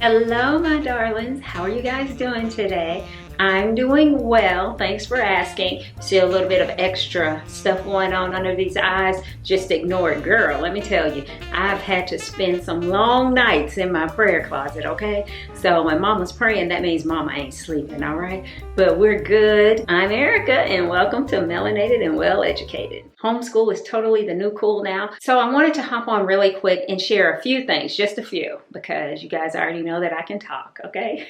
Hello, my darlings. How are you guys doing today? I'm doing well. Thanks for asking. See a little bit of extra stuff going on under these eyes? Just ignore it, girl. Let me tell you, I've had to spend some long nights in my prayer closet, okay? So when mama's praying, that means mama ain't sleeping, all right? But we're good. I'm Erica, and welcome to Melanated and Well Educated. Homeschool is totally the new cool now. So I wanted to hop on really quick and share a few things, just a few, because you guys already know that I can talk, okay?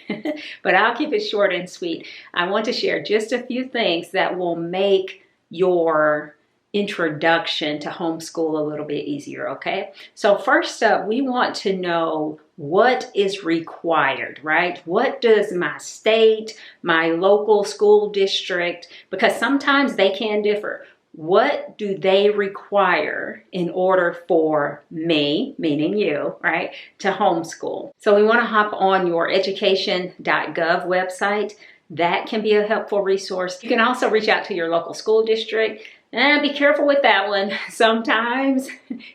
But I'll keep it short and sweet. I want to share just a few things that will make your introduction to homeschool a little bit easier, okay? So first up, we want to know what is required, right? What does my state, my local school district, because sometimes they can differ. What do they require in order for me, meaning you, right, to homeschool? So we want to hop on your education.gov website. That can be a helpful resource. You can also reach out to your local school district. And be careful with that one. Sometimes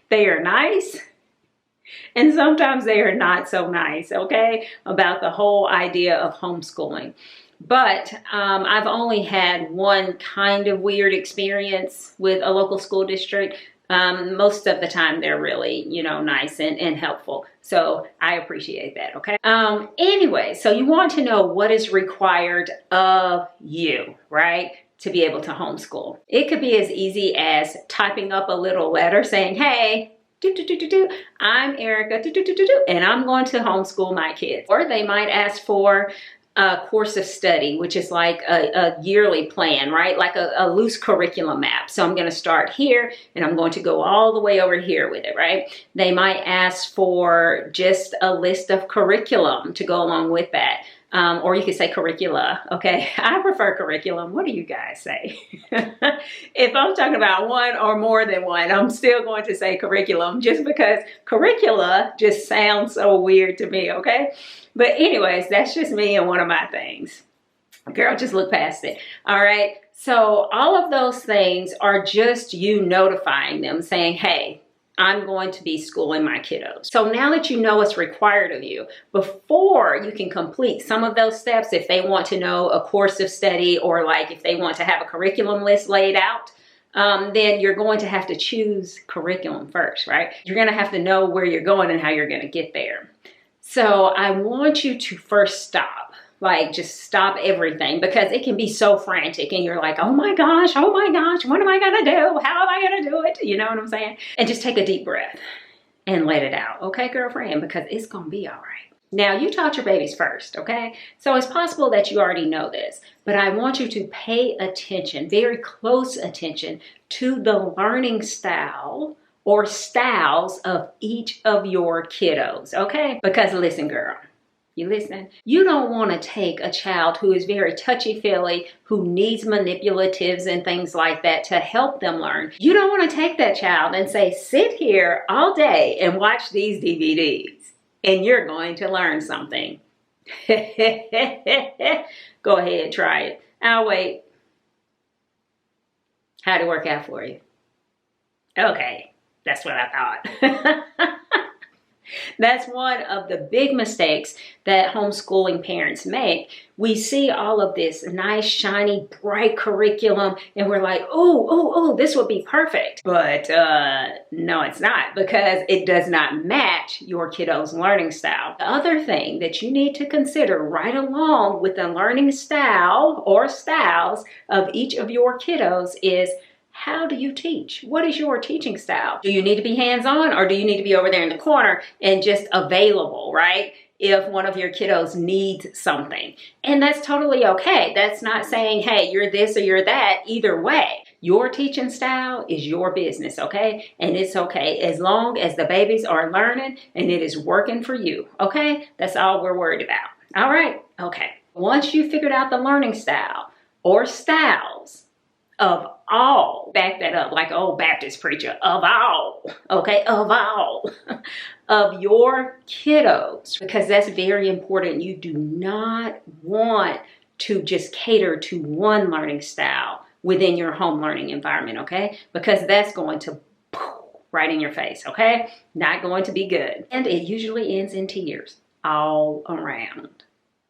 they are nice and sometimes they are not so nice, okay, about the whole idea of homeschooling. But I've only had one kind of weird experience with a local school district. Most of the time they're really, nice and helpful. So I appreciate that, okay? Anyway, so you want to know what is required of you, right, to be able to homeschool. It could be as easy as typing up a little letter saying, hey, I'm Erica, and I'm going to homeschool my kids. Or they might ask for a course of study, which is like a yearly plan, right? Like a loose curriculum map. So I'm going to start here and I'm going to go all the way over here with it, right? They might ask for just a list of curriculum to go along with that. Or you could say curricula, okay? I prefer curriculum. What do you guys say? If I'm talking about one or more than one, I'm still going to say curriculum just because curricula just sounds so weird to me, okay? But anyways, that's just me and one of my things. Girl, just look past it. All right. So all of those things are just you notifying them saying, hey, I'm going to be schooling my kiddos. So now that you know what's required of you, before you can complete some of those steps, if they want to know a course of study or like if they want to have a curriculum list laid out, then you're going to have to choose curriculum first, right? You're going to have to know where you're going and how you're going to get there. So I want you to first stop. Like just stop everything because it can be so frantic and you're like, oh my gosh, what am I gonna do? How am I gonna do it? You know what I'm saying? And just take a deep breath and let it out. Okay, girlfriend, because it's gonna be all right. Now you taught your babies first, okay? So it's possible that you already know this, but I want you to pay attention, very close attention to the learning style or styles of each of your kiddos, okay? Because listen, girl. You listen? You don't want to take a child who is very touchy-feely, who needs manipulatives and things like that to help them learn. You don't want to take that child and say, sit here all day and watch these DVDs and you're going to learn something. Go ahead, try it. I'll wait. How'd it work out for you? Okay, that's what I thought. That's one of the big mistakes that homeschooling parents make. We see all of this nice, shiny, bright curriculum, and we're like, oh, this would be perfect. But no, it's not, because it does not match your kiddo's learning style. The other thing that you need to consider right along with the learning style or styles of each of your kiddos is, how do you teach? What is your teaching style? Do you need to be hands-on or do you need to be over there in the corner and just available, right? If one of your kiddos needs something. And that's totally okay. That's not saying, hey, you're this or you're that. Either way, your teaching style is your business, okay? And it's okay as long as the babies are learning and it is working for you, okay? That's all we're worried about. All right? Okay. Once you figured out the learning style or styles of all, back that up like old Baptist preacher, of all, okay, of all of your kiddos, because that's very important. You do not want to just cater to one learning style within your home learning environment, okay? Because that's going to right in your face, okay? Not going to be good. And it usually ends in tears. all around.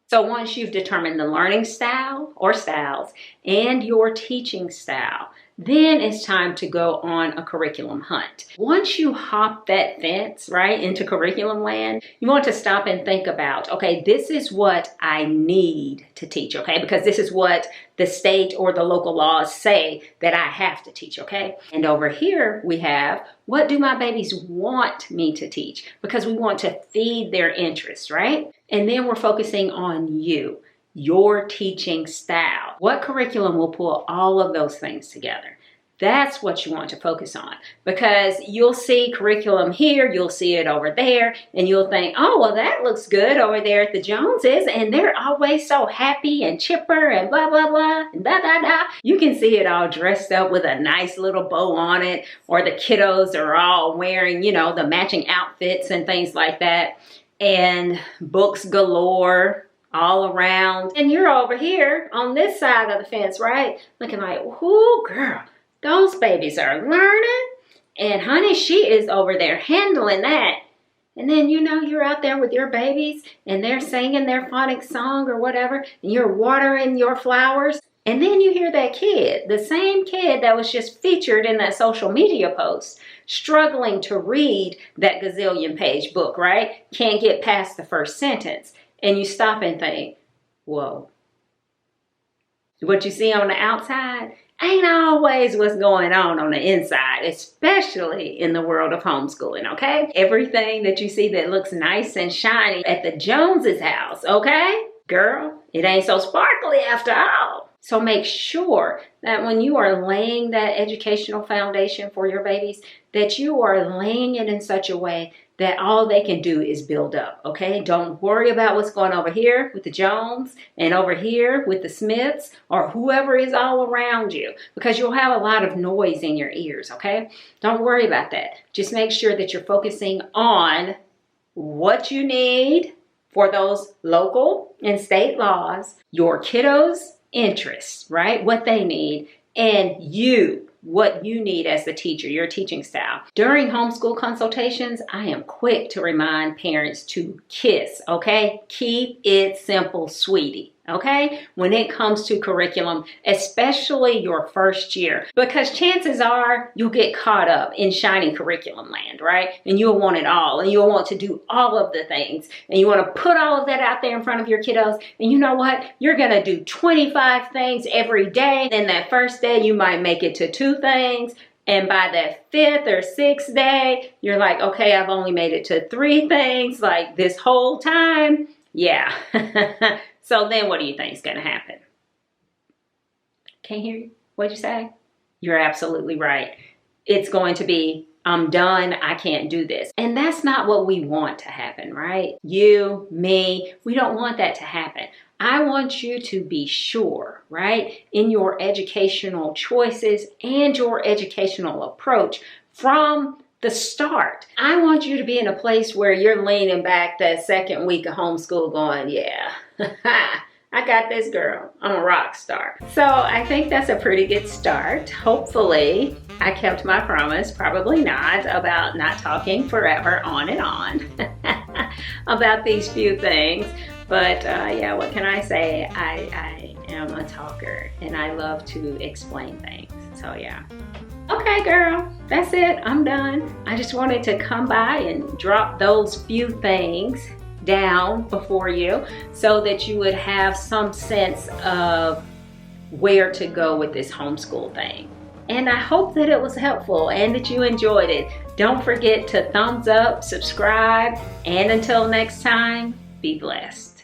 So once you've determined the learning style or styles and your teaching style, then it's time to go on a curriculum hunt. Once you hop that fence, right, into curriculum land, you want to stop and think about, okay, this is what I need to teach, okay? Because this is what the state or the local laws say that I have to teach, okay? And over here we have, what do my babies want me to teach? Because we want to feed their interests, right? And then we're focusing on you, your teaching style. What curriculum will pull all of those things together? That's what you want to focus on, because you'll see curriculum here, you'll see it over there, and you'll think, oh, well, that looks good over there at the Joneses, and they're always so happy and chipper and blah, blah, blah, and blah, blah, blah. You can see it all dressed up with a nice little bow on it, or the kiddos are all wearing, you know, the matching outfits and things like that, and books galore all around. And you're over here on this side of the fence, right? Looking like, whoo, girl, those babies are learning, and honey, she is over there handling that. And then, you know, you're out there with your babies and they're singing their phonics song or whatever, and you're watering your flowers. And then you hear that kid, the same kid that was just featured in that social media post, struggling to read that gazillion page book, right? Can't get past the first sentence. And you stop and think, whoa, what you see on the outside ain't always what's going on the inside, especially in the world of homeschooling, okay? Everything that you see that looks nice and shiny at the Joneses' house, okay? Girl, it ain't so sparkly after all. So make sure that when you are laying that educational foundation for your babies, that you are laying it in such a way that all they can do is build up, okay? Don't worry about what's going over here with the Jones and over here with the Smiths or whoever is all around you, because you'll have a lot of noise in your ears, okay? Don't worry about that. Just make sure that you're focusing on what you need for those local and state laws, your kiddos' interests, right? What they need, and you, what you need as the teacher, your teaching style. During homeschool consultations, I am quick to remind parents to KISS, okay? Keep it simple, sweetie, okay? When it comes to curriculum, especially your first year, because chances are you'll get caught up in shiny curriculum land, right? And you'll want it all, and you'll want to do all of the things, and you want to put all of that out there in front of your kiddos, and you know what? You're gonna do 25 things every day. Then that first day, you might make it to 2 things, and by that 5th or 6th day, you're like, okay, I've only made it to 3 things like this whole time. Yeah. So then what do you think is going to happen? Can't hear you. What'd you say? You're absolutely right. It's going to be, I'm done, I can't do this. And that's not what we want to happen, right? You, me, we don't want that to happen. I want you to be sure, right, in your educational choices and your educational approach from the start. I want you to be in a place where you're leaning back that second week of homeschool going, yeah, I got this, girl. I'm a rock star. So I think that's a pretty good start. Hopefully I kept my promise, probably not, about not talking forever on and on about these few things. But yeah, what can I say? I am a talker and I love to explain things. So yeah. Okay, girl, that's it. I'm done. I just wanted to come by and drop those few things down before you so that you would have some sense of where to go with this homeschool thing. And I hope that it was helpful and that you enjoyed it. Don't forget to thumbs up, subscribe, and until next time, be blessed.